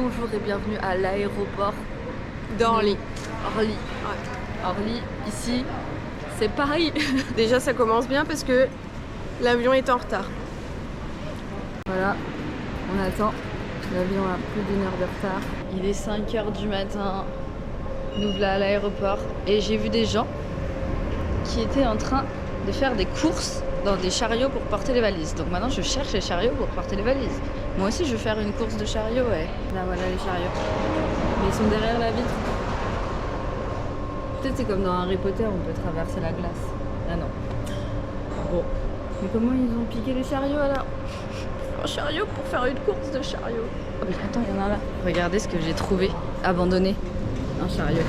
Bonjour et bienvenue à l'aéroport d'Orly. Orly. Ouais. Orly, ici, c'est Paris. Déjà ça commence bien parce que l'avion est en retard. Voilà, on attend. L'avion a plus d'1 heure de retard. Il est 5 h du matin. Nous voilà à l'aéroport. Et j'ai vu des gens qui étaient en train de faire des courses dans des chariots pour porter les valises. Donc maintenant je cherche les chariots pour porter les valises. Moi aussi je veux faire une course de chariots, ouais. Là voilà les chariots. Mais ils sont derrière la vitre. Peut-être c'est comme dans Harry Potter, on peut traverser la glace. Ah non. Bon. Mais comment ils ont piqué les chariots alors? Un chariot pour faire une course de chariot. Oh mais attends, il y en a là. Regardez ce que j'ai trouvé. Abandonné. Un chariot.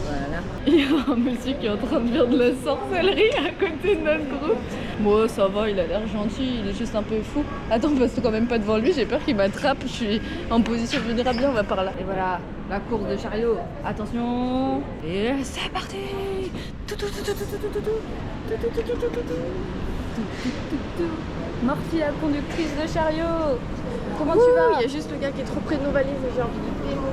Voilà. Il y a un monsieur qui est en train de faire de la sorcellerie à côté de notre groupe. Moi ça va, il a l'air gentil, il est juste un peu fou. Attends, passe quand même pas devant lui, j'ai peur qu'il m'attrape. Je suis en position vulnérable, on va par là. Et voilà, la course de chariot. Attention. Et c'est parti. Morty, la conductrice de chariot. Comment tu vas? Il y a juste le gars qui est trop près de nos valises et j'ai envie de payer mon coup.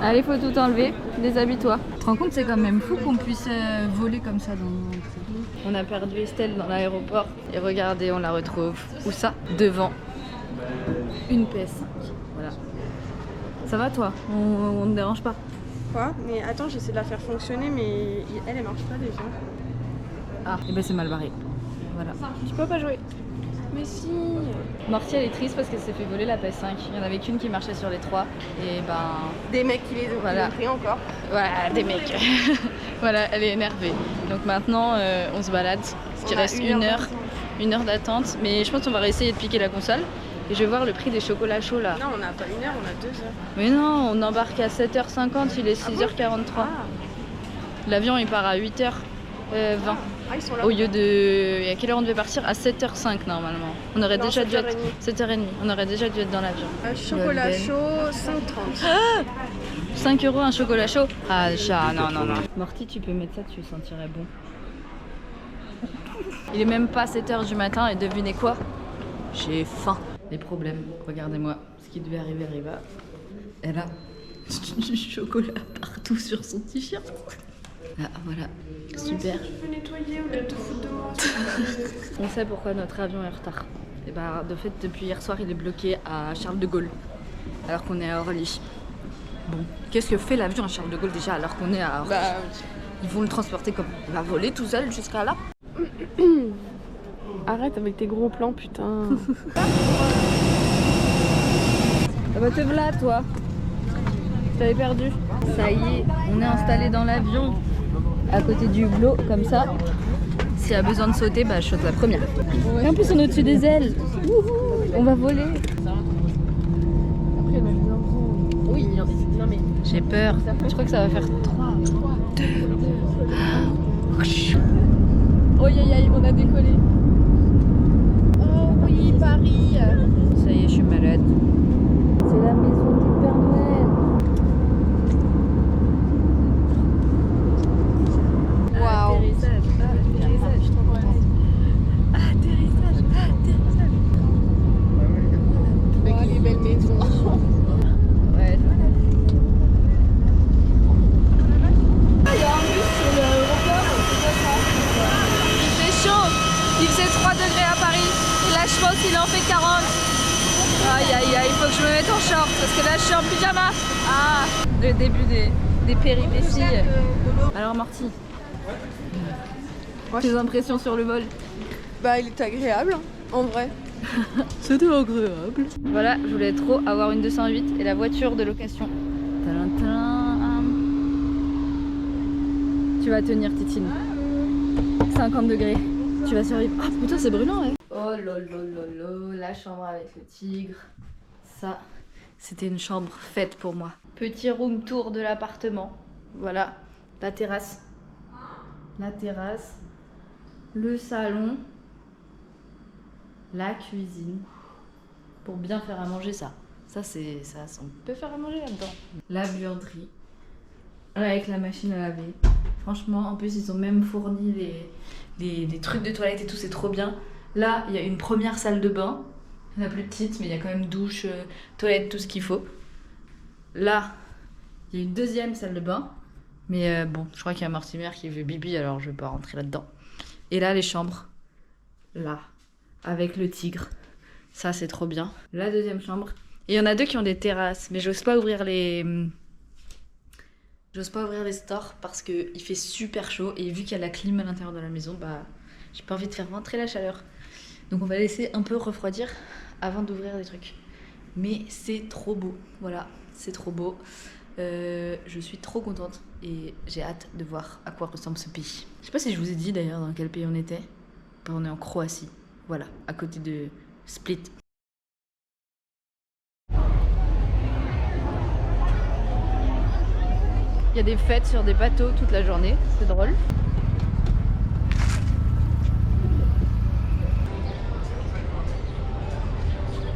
Allez, faut tout enlever, déshabille-toi. Tu te rends compte, c'est quand même fou qu'on puisse voler comme ça dans... On a perdu Estelle dans l'aéroport et regardez, on la retrouve. Où ça? Devant une PS5. Voilà. Ça va toi? On ne dérange pas? Quoi? Mais attends, j'essaie de la faire fonctionner mais elle marche pas déjà. Ah, et ben c'est mal barré. Voilà. Je peux pas jouer. Mais si. Morty, elle est triste parce qu'elle s'est fait voler la PS5. Il y en avait qu'une qui marchait sur les 3. Et ben... Des mecs qui les ont voilà. pris encore. Voilà, des mecs. Voilà, elle est énervée. Donc maintenant, on se balade. Parce qu'il reste une heure d'attente. Mais je pense qu'on va essayer de piquer la console. Et je vais voir le prix des chocolats chauds là. Non, on n'a pas 1 heure, on a 2 heures. Mais non, on embarque à 7h50, il est 6h43. L'avion il part à 8h20. Ah, ils sont là. Au lieu de... Et à quelle heure on devait partir? À 7h05 normalement. On aurait déjà dû être... 7h30. On aurait déjà dû être dans l'avion. Chocolat chaud, 5,30. 5 € un chocolat chaud? Ah chat, non. Morty, tu peux mettre ça, tu sentirais bon. Il est même pas 7h du matin et devinez quoi? J'ai faim. Les problèmes, regardez-moi. Ce qui devait arriver arriva. Elle a du chocolat partout sur son t-shirt. Ah voilà, super. Tu peux nettoyer au lieu de te foutre de moi. On sait pourquoi notre avion est en retard. Et bah de fait depuis hier soir il est bloqué à Charles de Gaulle. Alors qu'on est à Orly. Bon, qu'est-ce que fait l'avion à Charles de Gaulle déjà alors qu'on est à Orly? Ils vont le transporter comme... Il va voler tout seul jusqu'à là. Arrête avec tes gros plans, putain. Ah bah te voilà toi. Je t'avais perdu. Ça y est, on est installé dans l'avion à côté du hublot comme ça. S'il y a besoin de sauter, bah je saute la première. Et en plus on est au-dessus des ailes. Wouhou, on va voler. Oui, non mais... J'ai peur. Je crois que ça va faire 3, 2, 1. Oh aïe aïe, on a décollé. Oh oui, Paris. Ça y est, je suis malade. C'est la maison du Père Noël. Waouh. Atterrissage. Je t'en contente. Atterrissage. Avec les belles maisons. Ouais. Il y a un bus sur l'aéroport, c'est quoi ça? Il fait chaud. Il faisait 3 degrés à Paris. Et là, je pense qu'il en fait 40. Aïe, il faut que je me mette en short parce que là, je suis en pyjama. Ah, le début des péripéties. Alors, Morty, tes impressions sur le vol? Bah, il est agréable, hein, en vrai. C'était agréable. Voilà, je voulais trop avoir une 208 et la voiture de location. Tadam, tadam. Tu vas tenir, Titine. 50 degrés. Tu vas survivre. Ah putain, c'est brûlant, ouais. Oh lolo, la chambre avec le tigre. Ça, c'était une chambre faite pour moi. Petit room tour de l'appartement. Voilà, la terrasse. La terrasse. Le salon. La cuisine. Pour bien faire à manger, ça. Ça, on peut faire à manger là-dedans. La buanderie. Avec la machine à laver. Franchement, en plus, ils ont même fourni les trucs de toilette et tout, c'est trop bien. Là, il y a une première salle de bain. la plus petite, mais il y a quand même douche, toilette, tout ce qu'il faut. Là, il y a une deuxième salle de bain. Mais bon, je crois qu'il y a Mortimer qui veut bibi, alors je vais pas rentrer là-dedans. Et là, les chambres. Là, avec le tigre. Ça, c'est trop bien. La deuxième chambre. Et il y en a deux qui ont des terrasses, mais j'ose pas ouvrir les... J'ose pas ouvrir les stores parce qu'il fait super chaud. Et vu qu'il y a la clim à l'intérieur de la maison, bah, j'ai pas envie de faire rentrer la chaleur. Donc on va laisser un peu refroidir avant d'ouvrir les trucs. Mais c'est trop beau, voilà, c'est trop beau. Je suis trop contente et j'ai hâte de voir à quoi ressemble ce pays. Je sais pas si je vous ai dit d'ailleurs dans quel pays on était. Bah, on est en Croatie, voilà, à côté de Split. Il y a des fêtes sur des bateaux toute la journée, c'est drôle.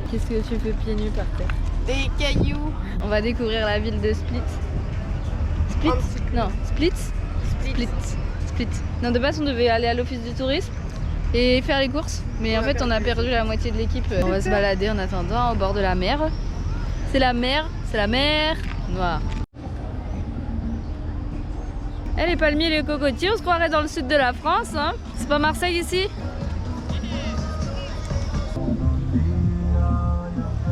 Qu'est-ce que tu fais pieds nus par terre? Des cailloux. On va découvrir la ville de Split. Split? Non, Split? Split. Non, de base on devait aller à l'office du tourisme et faire les courses. Mais en fait on a perdu la moitié de l'équipe. On va se balader en attendant au bord de la mer. C'est la mer Noire. Les palmiers et les cocotiers, on se croirait dans le sud de la France, hein. C'est pas Marseille ici?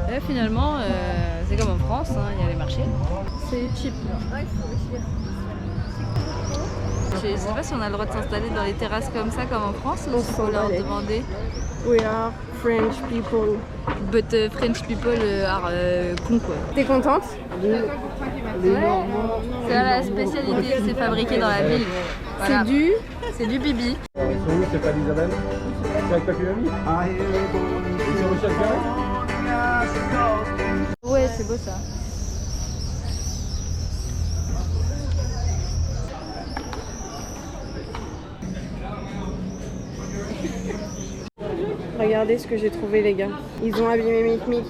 Et là, finalement, c'est comme en France, hein, il y a les marchés. C'est cheap là. Je sais pas si on a le droit de s'installer dans les terrasses comme ça, comme en France, ou s'il faut leur demander. We are French people. But French people are con quoi. T'es contente? Ouais. C'est la spécialité, c'est fabriqué dans la ville. Voilà. C'est du bibi. C'est pas d'Isabelle? C'est avec ta pyramide? Et sur le chat carré? Ouais, c'est beau ça. Regardez ce que j'ai trouvé les gars. Ils ont abîmé Mic Mic.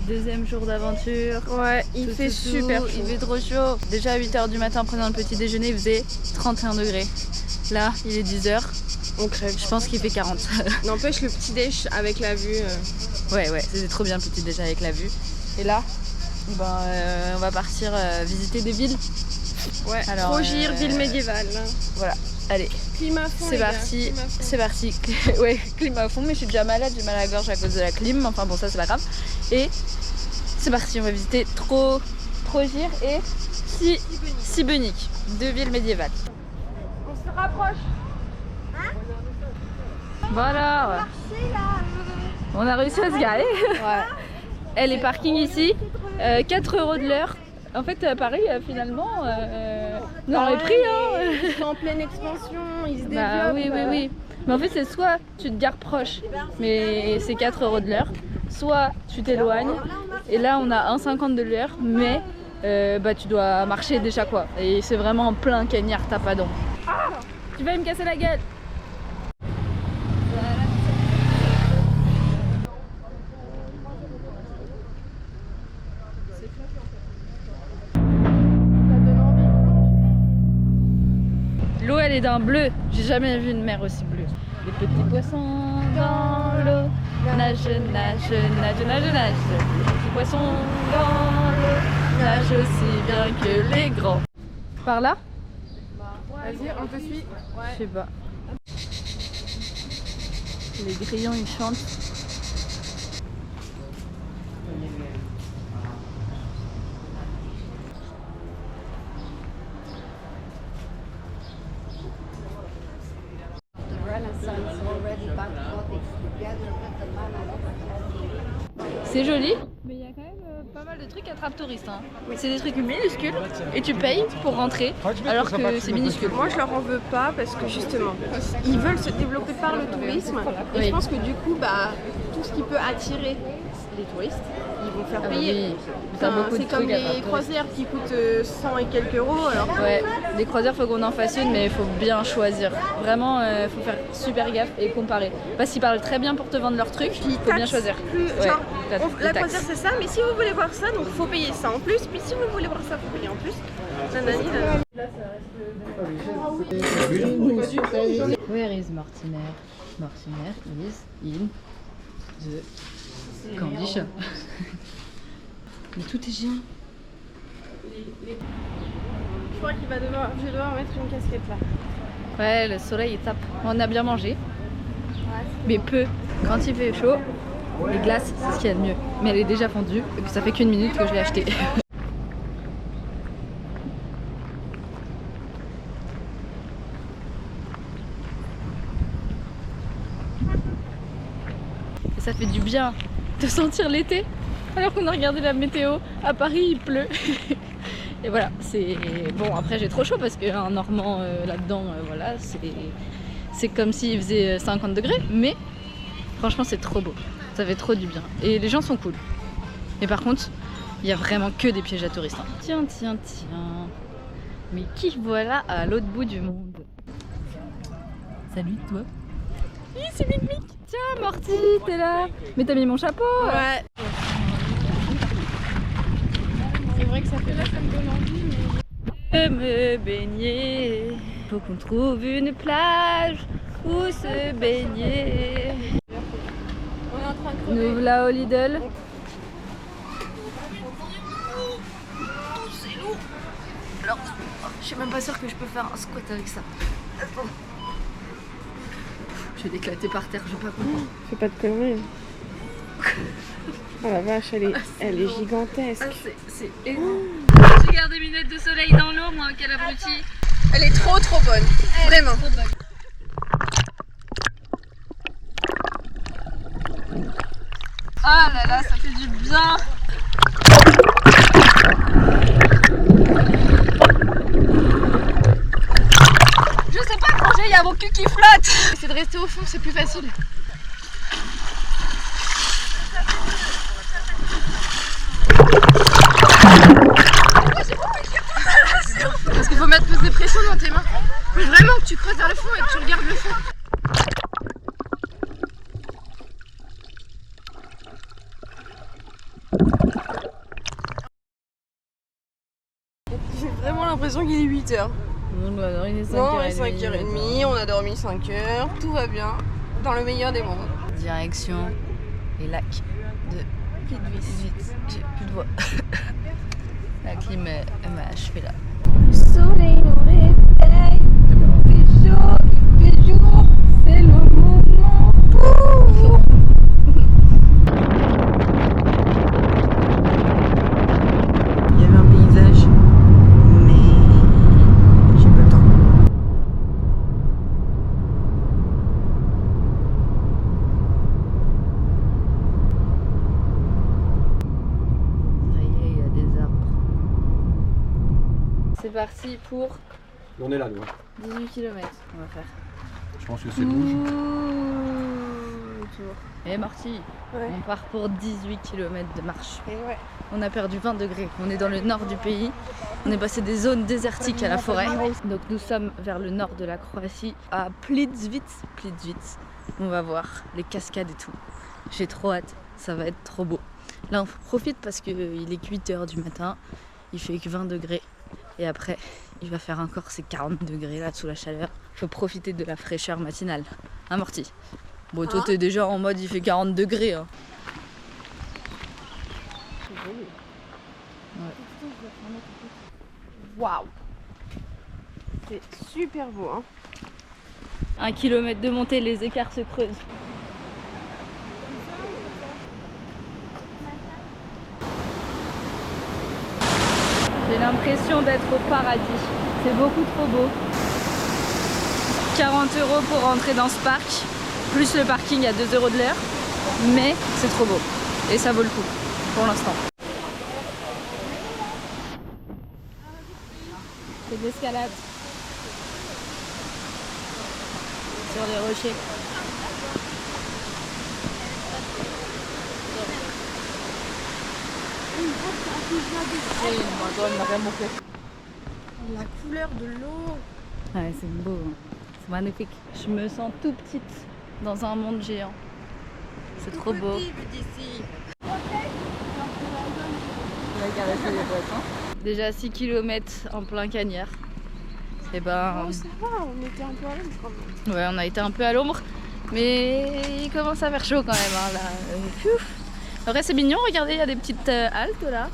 Deuxième jour d'aventure. Ouais, il fait super chaud. Il fait trop chaud. Déjà à 8h du matin en prenant le petit déjeuner, il faisait 31 degrés. Là, il est 10h. On crève. Je pense qu'il fait 40. N'empêche le petit déj avec la vue. Ouais, c'était trop bien le petit déj avec la vue. Et là, ben, on va partir visiter des villes. Ouais, Trogir, ville médiévale. Voilà, allez. Climat à fond. C'est parti, c'est parti. Ouais, climat à fond, mais je suis déjà malade, j'ai mal à la gorge à cause de la clim. Enfin bon, ça c'est pas grave. Et c'est parti, on va visiter Trogir et Šibenik, deux villes médiévales. On se rapproche. Voilà. On a réussi à se garer. Ouais. Et les parkings ici, 4 € de l'heure. En fait, Paris, finalement, dans les prix, hein. Ils sont en pleine expansion, ils se développent. Bah oui. Mais en fait, c'est soit tu te gares proche, mais c'est 4 € de l'heure, soit tu t'éloignes, et là on a 1,50 de l'heure, mais bah, tu dois marcher déjà quoi. Et c'est vraiment en plein cagnard tapadon. Ah, tu vas me casser la gueule! L'eau elle est d'un bleu, j'ai jamais vu une mer aussi bleue. Les petits poissons dans l'eau, nage. Les petits poissons dans l'eau, nagent aussi bien que les grands. Par là? Vas-y, on te suit. Je sais pas. Les grillons ils chantent. C'est joli, mais il y a quand même pas mal de trucs attrape-touristes. Hein. C'est des trucs minuscules et tu payes pour rentrer alors que c'est minuscule. Moi je leur en veux pas parce que justement ils veulent se développer par le tourisme et je pense que du coup bah, tout ce qui peut attirer les touristes, ils vont faire Ah payer. oui, t'as beaucoup de C'est comme trucs à faire, les touristes. croisières qui coûtent 100 et quelques euros. Alors Ouais, les croisières, faut qu'on en fasse une, mais il faut bien choisir. Vraiment, faut faire super gaffe et comparer. Parce qu'ils parlent très bien pour te vendre leurs trucs, il faut bien taxes choisir. plus, Ouais, genre, les la taxes. croisière c'est ça, mais si vous voulez voir ça, donc faut payer ça en plus. Puis si vous voulez voir ça, faut payer en plus. Nanani, nanani. Where is Martiner? Martiner is in the candy shop. Mais tout est géant. Je crois qu'il va devoir, je vais devoir mettre une casquette là. Ouais, le soleil il tape. On a bien mangé, mais peu. Quand il fait chaud, les glaces c'est ce qu'il y a de mieux. Mais elle est déjà fondue et puis ça fait qu'une minute que je l'ai achetée. Et ça fait du bien de sentir l'été alors qu'on a regardé la météo. À Paris il pleut. Et voilà, c'est bon. Après j'ai trop chaud parce qu'un Normand là-dedans, voilà, c'est comme s'il faisait 50 degrés. Mais franchement c'est trop beau, ça fait trop du bien. Et les gens sont cool. Et par contre, il y a vraiment que des pièges à touristes. Hein. Tiens, tiens, tiens. Mais qui voilà à l'autre bout du monde? Salut toi. Oui, c'est Mic Mic. Tiens, Morty, t'es là. Mais t'as mis mon chapeau. Ouais. C'est vrai que ça fait là, ça me donne envie, mais... Me baigner. Faut qu'on trouve une plage où se baigner. On est en train de crever. Nous voilà au Lidl. C'est lourd. Alors, je suis même pas sûre que je peux faire un squat avec ça. Attends. Je vais l'éclater par terre, je vais pas comprendre. Fais pas de conneries. Oh la vache, elle est gigantesque. Ah, c'est énorme. Je garde des lunettes de soleil dans l'eau, moi, quel abruti. Elle est trop bonne. Vraiment. Trop bonne. Ah là là, ça fait du bien. Je sais pas manger, il y a mon cul qui flotte. Essaye de rester au fond, c'est plus facile. Parce qu'il faut mettre plus de pression dans tes mains. Faut vraiment que tu creuses vers le fond et que tu regardes le fond. J'ai vraiment l'impression qu'il est 8h. On a dormi 5h30. Non, il est 5h30, on a dormi 5h, tout va bien, dans le meilleur des mondes. Direction les lacs de Plitvice. J'ai plus de voix. La clim elle m'a achevé là. Le soleil nous réveille, il fait chaud, il fait jour, c'est le moment pour... Il y avait un paysage, mais j'ai pas le temps. Ça y est, il y a des arbres. C'est parti pour On est là, nous. 18 km. On va faire. Je pense que c'est rouge. Tour. Et Marty, Ouais. on part pour 18 km de marche. Et ouais. On a perdu 20 degrés. On est dans le nord du pays. On est passé des zones désertiques à la forêt. Donc nous sommes vers le nord de la Croatie, à Plitvice. Plitvice. On va voir les cascades et tout. J'ai trop hâte. Ça va être trop beau. Là on profite parce qu'il est que 8 h du matin. Il fait que 20 degrés. Et après, il va faire encore ces 40 degrés là sous la chaleur. Faut profiter de la fraîcheur matinale. Hein Morty? Bon, toi t'es déjà en mode il fait 40 degrés. Hein. Waouh. C'est super beau, hein. 1 kilomètre de montée, les écarts se creusent. J'ai l'impression d'être au paradis. C'est beaucoup trop beau. 40 € pour rentrer dans ce parc, plus le parking à 2 € de l'heure. Mais c'est trop beau. Et ça vaut le coup, pour l'instant. C'est de l'escalade. Sur les rochers. La couleur de l'eau. Ouais, c'est beau, hein. C'est magnifique. Je me sens tout petite dans un monde géant. C'est trop beau. Déjà 6 km en plein cagnard. Et ben. Oh, ça va, on était un peu à l'ombre quand même. Ouais, on a été un peu à l'ombre. Mais il commence à faire chaud quand même, hein, là. Ouf. Après, c'est mignon, regardez, il y a des petites haltes là.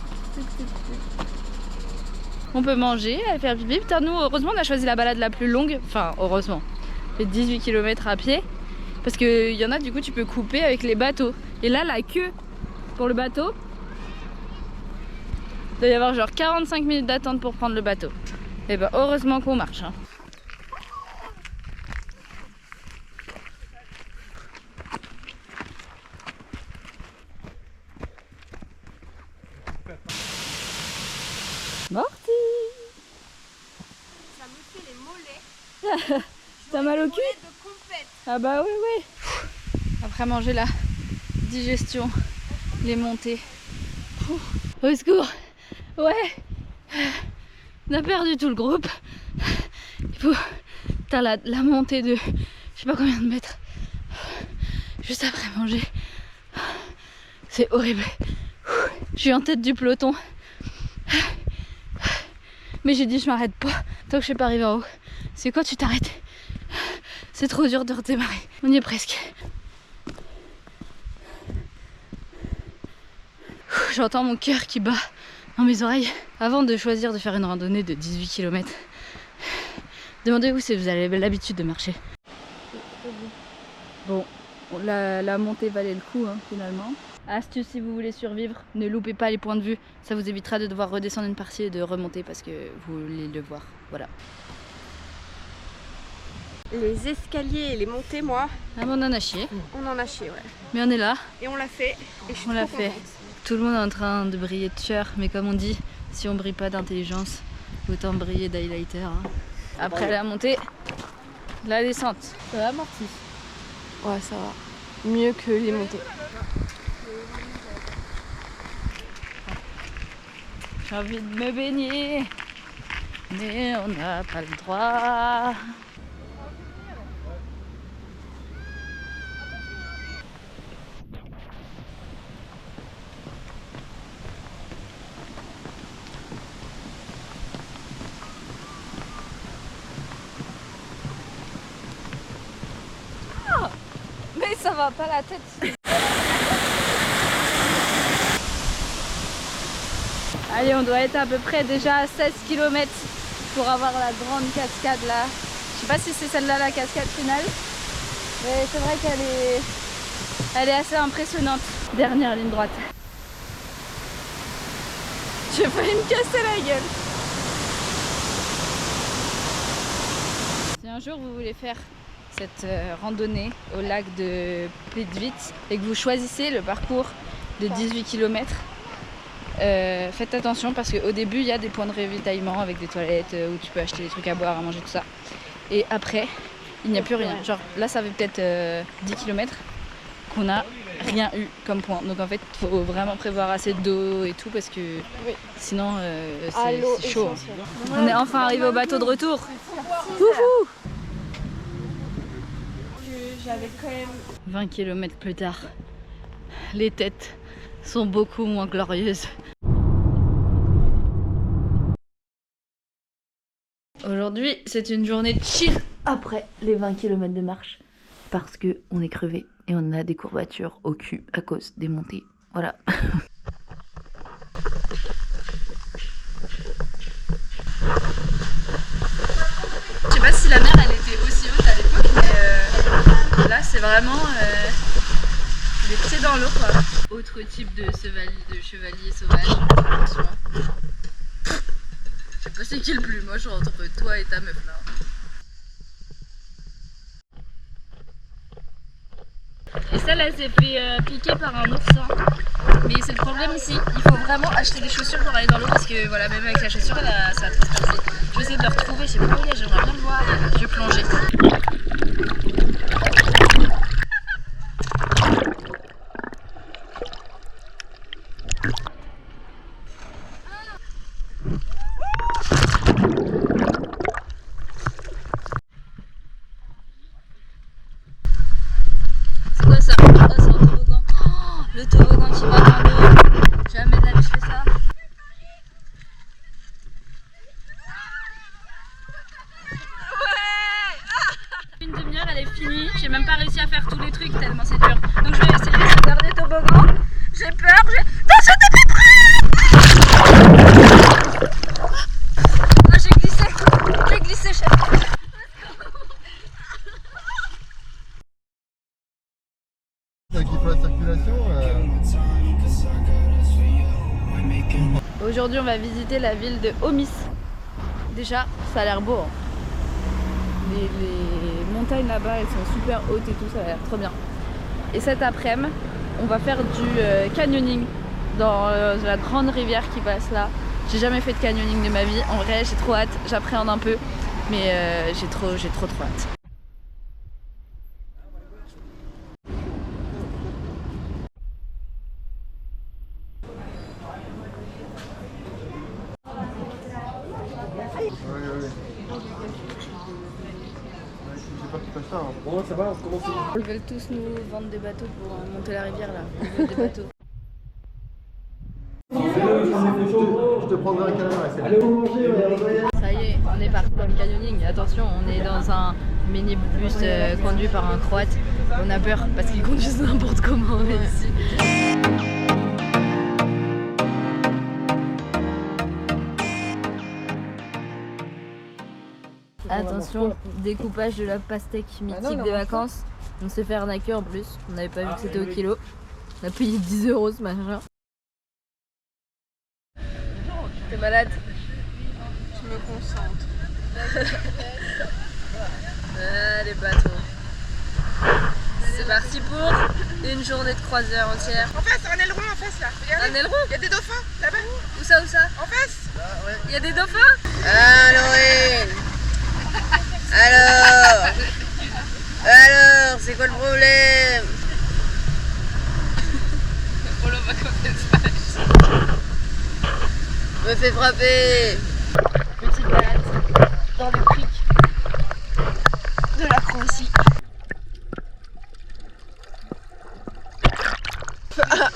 On peut manger, aller faire pipi. Putain, nous, heureusement, on a choisi la balade la plus longue. Enfin, heureusement. Fait 18 km à pied. Parce qu'il y en a, du coup, tu peux couper avec les bateaux. Et là, la queue pour le bateau, il doit y avoir genre 45 minutes d'attente pour prendre le bateau. Et ben, heureusement qu'on marche. Hein. Morty. Ça me fait les mollets. T'as mal au cul? De compète. Ah bah oui, oui. Après manger la digestion, les montées. Au secours. Ouais. On a perdu tout le groupe. Il faut... T'as la montée de... Je sais pas combien de mètres. Juste après manger. C'est horrible. Je suis en tête du peloton. Mais j'ai dit je m'arrête pas tant que je suis pas arrivée en haut. C'est quoi, tu t'arrêtes? C'est trop dur de redémarrer. On y est presque. J'entends mon cœur qui bat dans mes oreilles. Avant de choisir de faire une randonnée de 18 km, demandez-vous si vous avez l'habitude de marcher. Bon, la montée valait le coup, hein, finalement. Astuce, si vous voulez survivre, ne loupez pas les points de vue. Ça vous évitera de devoir redescendre une partie et de remonter parce que vous voulez le voir. Voilà. Les escaliers et les montées, moi, Ah bon, on en a chié. on en a chié, ouais. Mais on est là. Et on l'a fait. Et je suis On l'a trop fait. contente. Tout le monde est en train de briller de sueur. Mais comme on dit, si on brille pas d'intelligence, autant briller d'highlighter. Hein. Après la montée, la descente. Ça va, Morty? Ouais, ça va. Mieux que les montées. J'ai envie de me baigner, mais on n'a pas le droit. Ah, mais ça va pas la tête. Allez, on doit être à peu près déjà à 16 km pour avoir la grande cascade là. Je sais pas si c'est celle-là la cascade finale, mais c'est vrai qu'elle est assez impressionnante. Dernière ligne droite. J'ai failli me casser la gueule. Si un jour vous voulez faire cette randonnée au lac de Plitvice et que vous choisissez le parcours de 18 km, faites attention parce qu'au début il y a des points de ravitaillement avec des toilettes où tu peux acheter des trucs à boire, à manger, tout ça. Et après, il n'y a plus rien. Genre là ça fait peut-être 10 km qu'on n'a rien eu comme point. Donc en fait il faut vraiment prévoir assez d'eau et tout parce que sinon c'est chaud. On est enfin arrivé au bateau de retour. Wouhou! J'avais quand même... 20 km plus tard, les têtes sont beaucoup moins glorieuses. Aujourd'hui, c'est une journée chill après les 20 km de marche parce que on est crevé et on a des courbatures au cul à cause des montées. Voilà. Je sais pas si la mer elle était aussi haute à l'époque, mais là c'est vraiment les pieds dans l'eau quoi. Autre type de chevalier sauvage, franchement. Je sais pas c'est qui le plus moche entre toi et ta meuf là. Et celle elle s'est fait piquer par un oursin. Mais c'est le problème ici, il faut vraiment acheter des chaussures pour aller dans l'eau parce que voilà, même avec la chaussure ça a transpercé. Je vais essayer de le retrouver, je sais pas où il est, j'aimerais bien le voir. Je vais plonger. C'est quoi ça? Oh, c'est un toboggan. Oh, le toboggan qui va dans l'eau. Jamais de la vie je fais ça. Ouais. Une demi-heure elle est finie. J'ai même pas réussi à faire tous les trucs tellement c'est dur. Donc je vais essayer ce dernier toboggan. J'ai peur. Non, je t'ai pas prêt. Non, j'ai glissé. J'ai glissé, chef. Qui font la circulation. Aujourd'hui, on va visiter la ville de Homs. Déjà, ça a l'air beau. Hein. Les montagnes là-bas, elles sont super hautes et tout, ça a l'air trop bien. Et cet après-midi, on va faire du canyoning dans la grande rivière qui passe là. J'ai jamais fait de canyoning de ma vie. En vrai, j'ai trop hâte. J'appréhende un peu, mais j'ai trop hâte. Bon, ça va, on commence. Ils veulent tous nous vendre des bateaux pour monter la rivière là. Ils veulent des bateaux. Je te prendrai un câlin. Allez, on manger. Ça y est, on est parti dans le canyoning. Attention, on est dans un minibus conduit par un Croate. On a peur parce qu'ils conduisent n'importe comment ici. Attention, découpage de la pastèque mythique des vacances. On s'est fait arnaquer en plus. On n'avait pas vu que c'était au kilo. On a payé 10 € ce machin. T'es malade? Je me concentre. Les bateaux. C'est parti pour une journée de croisière entière. En face, un aileron en face là. Regardez. Un aileron? Il y a des dauphins là-bas. Où ça, où ça? En face. Il y a des dauphins? Alors, c'est quoi le problème? Me fait frapper. Petite balade dans le cric de la Croatie.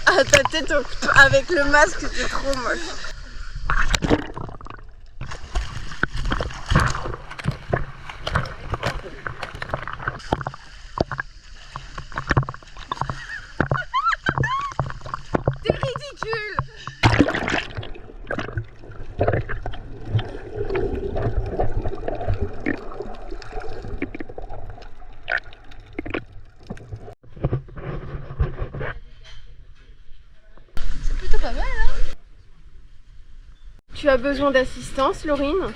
Ah, ta tête avec le masque, c'est trop moche. T'es ridicule. C'est plutôt pas mal, hein? Tu as besoin d'assistance, Laurine?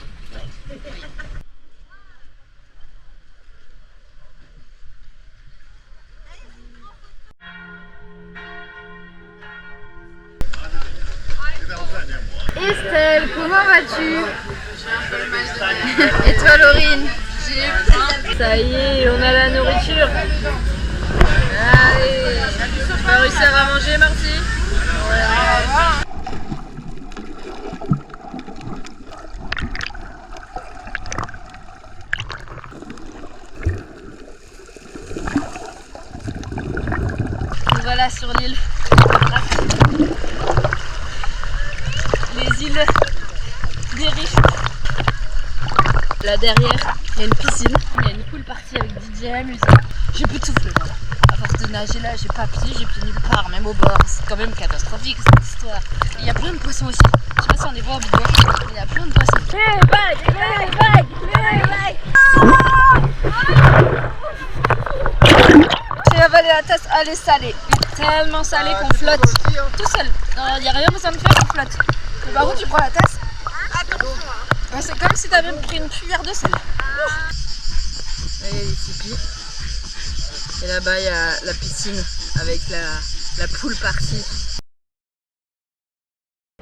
Estelle, comment vas-tu? Et toi, Laurine? J'ai faim. Ça y est, on a la nourriture. Allez, tu vas réussir à manger, Marty? Ouais. Nous voilà sur l'île. Les îles des riches. Là derrière, il y a une piscine. Il y a une cool partie avec DJ à la musique. J'ai plus de souffle moi. À force de nager là, j'ai pas pied, j'ai pied nulle part, même au bord. C'est quand même catastrophique cette histoire. Il y a plein de poissons aussi. Je sais pas si on les voit en vidéo, mais il y a plein de poissons. Les vagues, les vagues. J'ai avalé la tasse, elle est salée. Tellement salée qu'on flotte tout seul. Il n'y a rien besoin de faire, on flotte. Mais par contre, tu prends la tasse. Ouais, c'est comme si tu avais pris une cuillère de sel. Là, il y a les tipis. Et là-bas, il y a la piscine avec la pool party.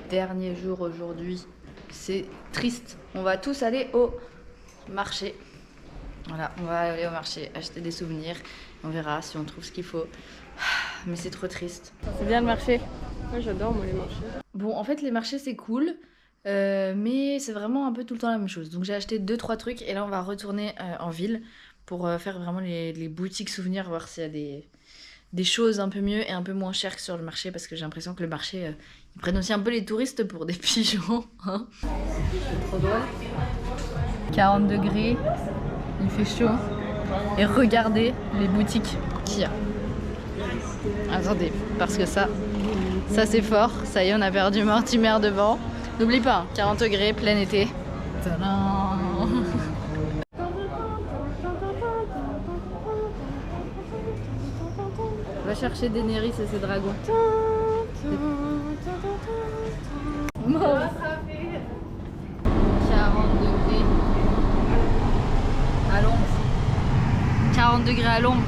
Dernier jour aujourd'hui. C'est triste. On va tous aller au marché. Voilà, on va aller au marché, acheter des souvenirs. On verra si on trouve ce qu'il faut. Mais c'est trop triste. C'est bien le marché? Moi j'adore moi les marchés. Bon, en fait, les marchés c'est cool, Mais c'est vraiment un peu tout le temps la même chose. Donc j'ai acheté 2-3 trucs et là on va retourner en ville pour faire vraiment les boutiques souvenirs, voir s'il y a des choses un peu mieux et un peu moins chères que sur le marché, parce que j'ai l'impression que le marché, ils prennent aussi un peu les touristes pour des pigeons. Hein. C'est trop drôle. 40 degrés, il fait chaud. Et regardez les boutiques qu'il y a. Attendez, parce que ça c'est fort. Ça y est, on a perdu Mortimer devant. N'oublie pas, 40 degrés, plein été. Tadam. On va chercher Daenerys et ses dragons. Mort. 40 degrés à l'ombre. 40 degrés à l'ombre.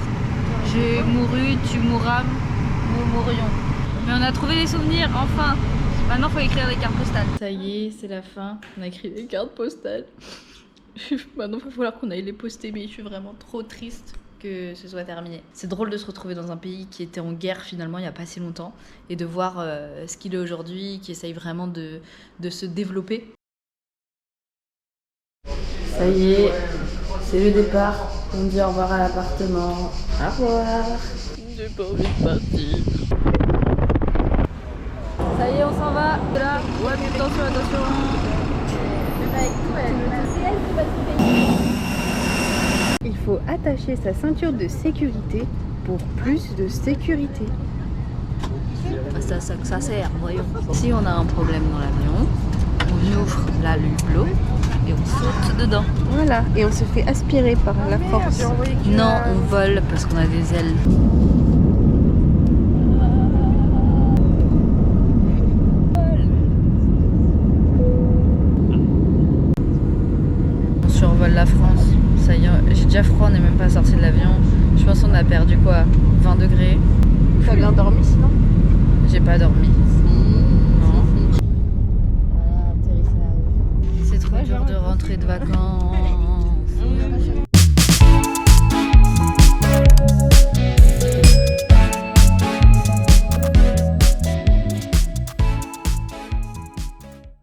J'ai mouru, tu mourras, nous mourions. Mais on a trouvé les souvenirs, enfin. Maintenant, il faut écrire les cartes postales. Ça y est, c'est la fin. On a écrit les cartes postales. Maintenant, il va falloir qu'on aille les poster, mais je suis vraiment trop triste que ce soit terminé. C'est drôle de se retrouver dans un pays qui était en guerre finalement il n'y a pas si longtemps et de voir ce qu'il est aujourd'hui, qui essaye vraiment de se développer. Ça y est, c'est le départ. On dit au revoir à l'appartement. Au revoir. J'ai pas envie de partir. Ça y est, on s'en va. Là, ouais, mais attention, attention. Il faut attacher sa ceinture de sécurité pour plus de sécurité. C'est à ça que ça sert, voyons. Si on a un problème dans l'avion, on ouvre la hublot et on saute dedans. Voilà, et on se fait aspirer par la force. Non, on vole parce qu'on a des ailes. On survole la France. Ça y est, j'ai déjà froid, on n'est même pas sorti de l'avion. Je pense qu'on a perdu quoi, 20 degrés. T'as bien dormi sinon? J'ai pas dormi. Non. Voilà, atterrissage. C'est trop dur de rentrer de vacances.